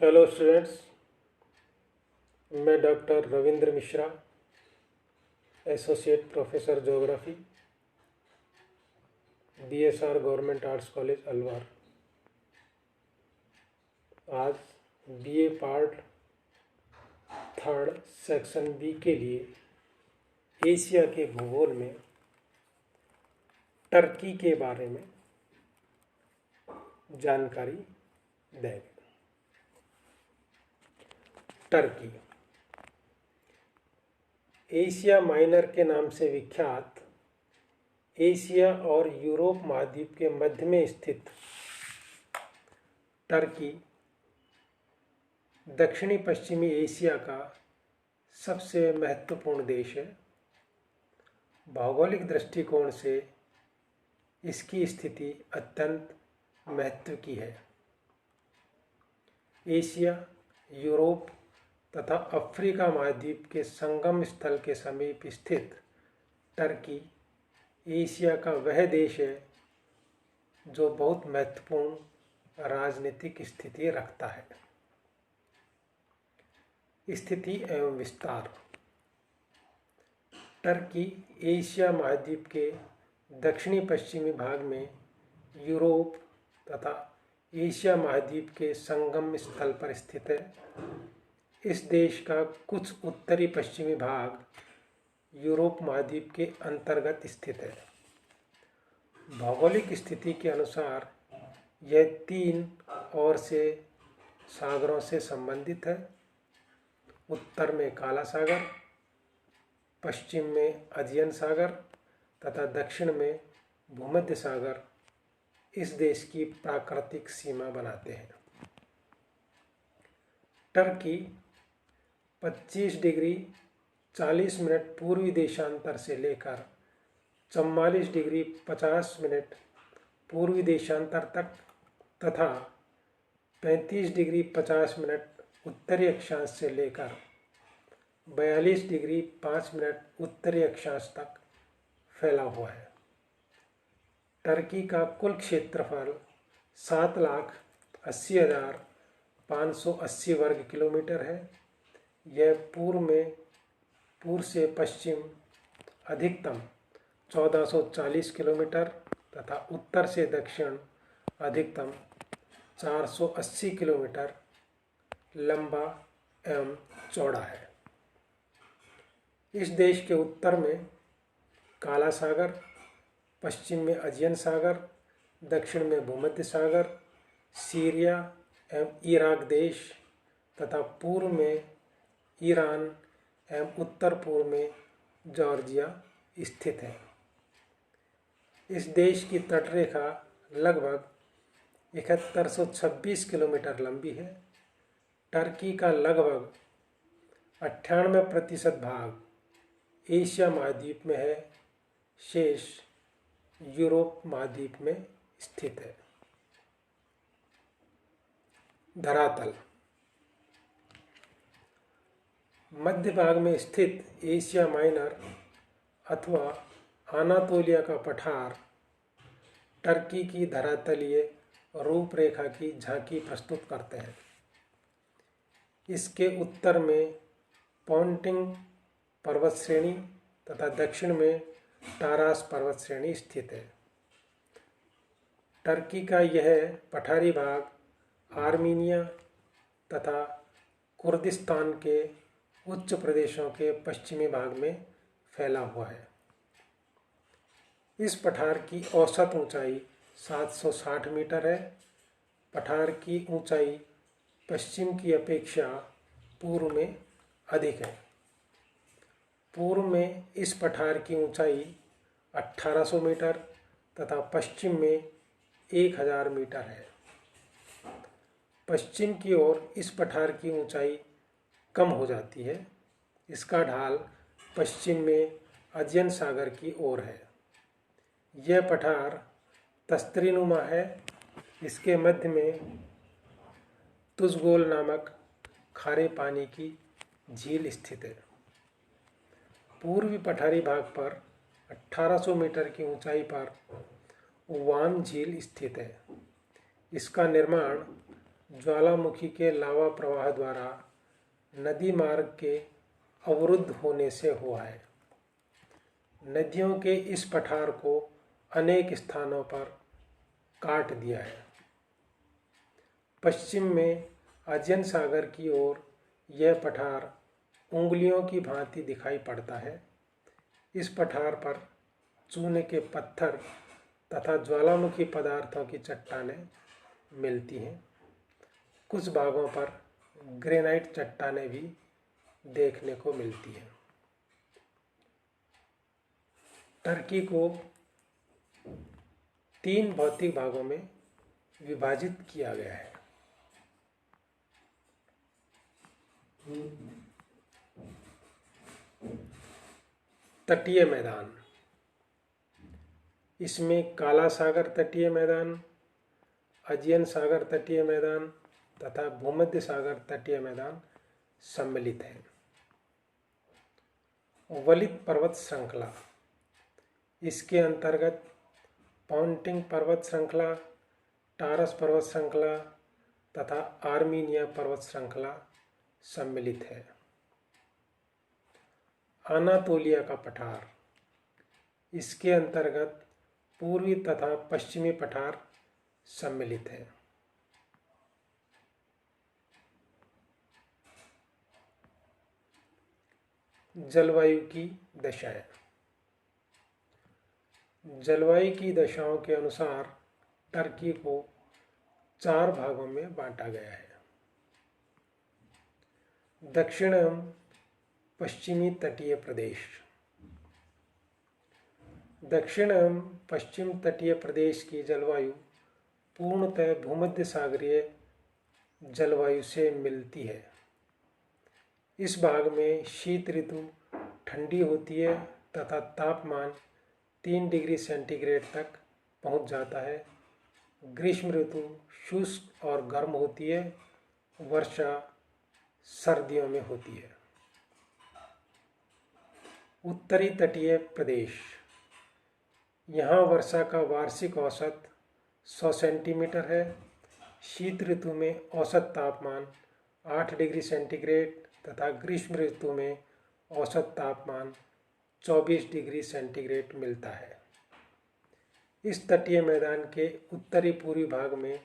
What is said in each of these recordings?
Hello students, मैं doctor Ravindra Mishra, associate professor geography, BSR government arts college Alwar. आज BA part third section B के लिए Asia के भूगोल में टर्की के बारे में जानकारी देंगे। टर्की एशिया माइनर के नाम से विख्यात एशिया और यूरोप महाद्वीप के मध्य में स्थित टर्की दक्षिणी पश्चिमी एशिया का सबसे महत्वपूर्ण देश है। भौगोलिक दृष्टिकोण से इसकी स्थिति अत्यंत महत्व की है। एशिया, यूरोप तथा अफ्रीका महाद्वीप के संगम स्थल के समीप स्थित टर्की एशिया का वह देश है जो बहुत महत्वपूर्ण राजनीतिक स्थिति रखता है। स्थिति एवं विस्तार। टर्की एशिया महाद्वीप के दक्षिणी पश्चिमी भाग में यूरोप तथा एशिया महाद्वीप के संगम स्थल पर स्थित है। इस देश का कुछ उत्तरी पश्चिमी भाग यूरोप महाद्वीप के अंतर्गत स्थित है। भौगोलिक स्थिति के अनुसार यह 3 और से सागरों से संबंधित है। उत्तर में काला सागर, पश्चिम में अजियन सागर तथा दक्षिण में भूमध्य सागर इस देश की प्राकृतिक सीमा बनाते हैं। टर्की 25 डिग्री 40 मिनट पूर्वी देशांतर से लेकर 44 डिग्री 50 मिनट पूर्वी देशांतर तक तथा 35 डिग्री 50 मिनट उत्तरी अक्षांश से लेकर 42 डिग्री 5 मिनट उत्तरी अक्षांश तक फैला हुआ है। टर्की का कुल क्षेत्रफल 7,80,580 वर्ग किलोमीटर है। यह पूर्व से पश्चिम अधिकतम 1440 किलोमीटर तथा उत्तर से दक्षिण अधिकतम 480 किलोमीटर लंबा एवं चौड़ा है। इस देश के उत्तर में काला सागर, पश्चिम में अजियन सागर, दक्षिण में भूमध्य सागर, सीरिया एवं इराक देश तथा पूर्व में ईरान एवं उत्तर पूर्व में जॉर्जिया स्थित है। इस देश की तटरेखा लगभग 7126 किलोमीटर लंबी है। टर्की का लगभग 98% भाग एशिया महाद्वीप में है, शेष यूरोप महाद्वीप में स्थित है। धरातल। मध्य भाग में स्थित एशिया माइनर अथवा अनातोलिया का पठार टर्की की धरातलीय रूपरेखा की झांकी प्रस्तुत करते हैं। इसके उत्तर में पोंटिंग पर्वत श्रेणी तथा दक्षिण में टारास पर्वत श्रेणी स्थित है। टर्की का यह पठारी भाग आर्मीनिया तथा कुर्दिस्तान के उच्च प्रदेशों के पश्चिमी भाग में फैला हुआ है। इस पठार की औसत ऊंचाई 760 मीटर है। पठार की ऊंचाई पश्चिम की अपेक्षा पूर्व में अधिक है। पूर्व में इस पठार की ऊंचाई 1800 मीटर तथा पश्चिम में 1000 मीटर है। पश्चिम की ओर इस पठार की ऊंचाई कम हो जाती है। इसका ढाल पश्चिम में अजियन सागर की ओर है। यह पठार तस्तरीनुमा है। इसके मध्य में तुजगोल नामक खारे पानी की झील स्थित है। पूर्वी पठारी भाग पर 1800 मीटर की ऊंचाई पर वान झील स्थित है। इसका निर्माण ज्वालामुखी के लावा प्रवाह द्वारा नदी मार्ग के अवरुद्ध होने से हुआ है। नदियों के इस पठार को अनेक स्थानों पर काट दिया है। पश्चिम में अजयन सागर की ओर यह पठार उंगलियों की भांति दिखाई पड़ता है। इस पठार पर चूने के पत्थर तथा ज्वालामुखी पदार्थों की चट्टानें मिलती हैं। कुछ भागों पर ग्रेनाइट चट्टानें भी देखने को मिलती हैं। टर्की को 3 भौतिक भागों में विभाजित किया गया है। तटीय मैदान, इसमें काला सागर तटीय मैदान, अजियन सागर तटीय मैदान तथा भूमध्य सागर तटीय मैदान सम्मिलित है। वलित पर्वत श्रृंखला, इसके अंतर्गत पॉन्टिंग पर्वत श्रृंखला, टारस पर्वत श्रृंखला तथा आर्मीनिया पर्वत श्रृंखला सम्मिलित है। अनातोलिया का पठार, इसके अंतर्गत पूर्वी तथा पश्चिमी पठार सम्मिलित है। जलवायु की दशाएं, जलवायु की दशाओं के अनुसार टर्की को 4 भागों में बांटा गया है। दक्षिण एवं पश्चिमी तटीय प्रदेश, दक्षिण एवं पश्चिम तटीय प्रदेश की जलवायु पूर्णतः भूमध्य सागरीय जलवायु से मिलती है। इस भाग में शीत ऋतु ठंडी होती है तथा तापमान 3 डिग्री सेंटीग्रेड तक पहुंच जाता है। ग्रीष्म ऋतु शुष्क और गर्म होती है। वर्षा सर्दियों में होती है। उत्तरी तटीय प्रदेश, यहाँ वर्षा का वार्षिक औसत 100 सेंटीमीटर है। शीत ऋतु में औसत तापमान 8 डिग्री सेंटीग्रेड तथा ग्रीष्म ऋतु में औसत तापमान 24 डिग्री सेंटीग्रेड मिलता है। इस तटीय मैदान के उत्तरी पूर्वी भाग में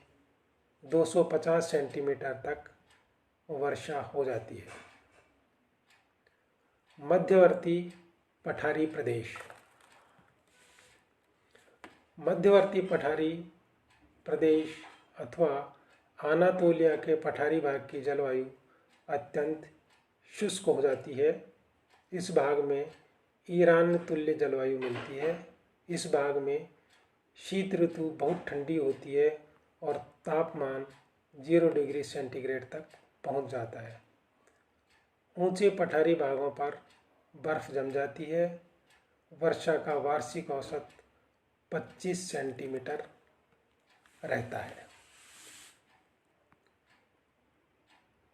250 सेंटीमीटर तक वर्षा हो जाती है। मध्यवर्ती पठारी प्रदेश, मध्यवर्ती पठारी प्रदेश अथवा अनातोलिया के पठारी भाग की जलवायु अत्यंत शुष्क हो जाती है। इस भाग में ईरान तुल्य जलवायु मिलती है। इस भाग में शीत ऋतु बहुत ठंडी होती है और तापमान 0 डिग्री सेंटीग्रेड तक पहुंच जाता है। ऊंचे पठारी भागों पर बर्फ जम जाती है। वर्षा का वार्षिक औसत 25 सेंटीमीटर रहता है।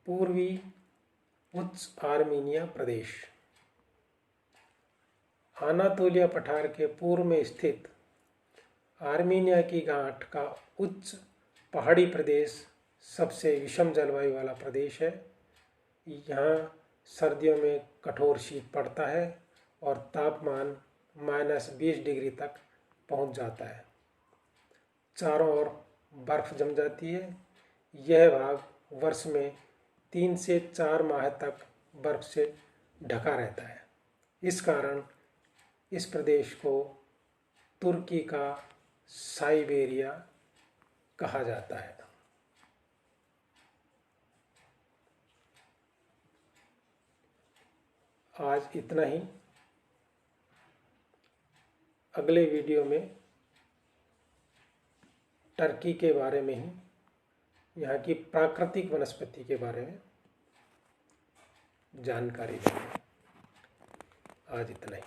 पूर्वी उच्च आर्मीनिया प्रदेश, अनातोलिया पठार के पूर्व में स्थित आर्मीनिया की गांठ का उच्च पहाड़ी प्रदेश सबसे विषम जलवायु वाला प्रदेश है। यहाँ सर्दियों में कठोर शीत पड़ता है और तापमान -20 डिग्री तक पहुँच जाता है। चारों ओर बर्फ जम जाती है। यह भाग वर्ष में 3 से 4 माह तक बर्फ से ढका रहता है। इस कारण इस प्रदेश को तुर्की का साइबेरिया कहा जाता है। आज इतना ही। अगले वीडियो में टर्की के बारे में ही, यहाँ की प्राकृतिक वनस्पति के बारे में जानकारी देंगे। आज इतना ही।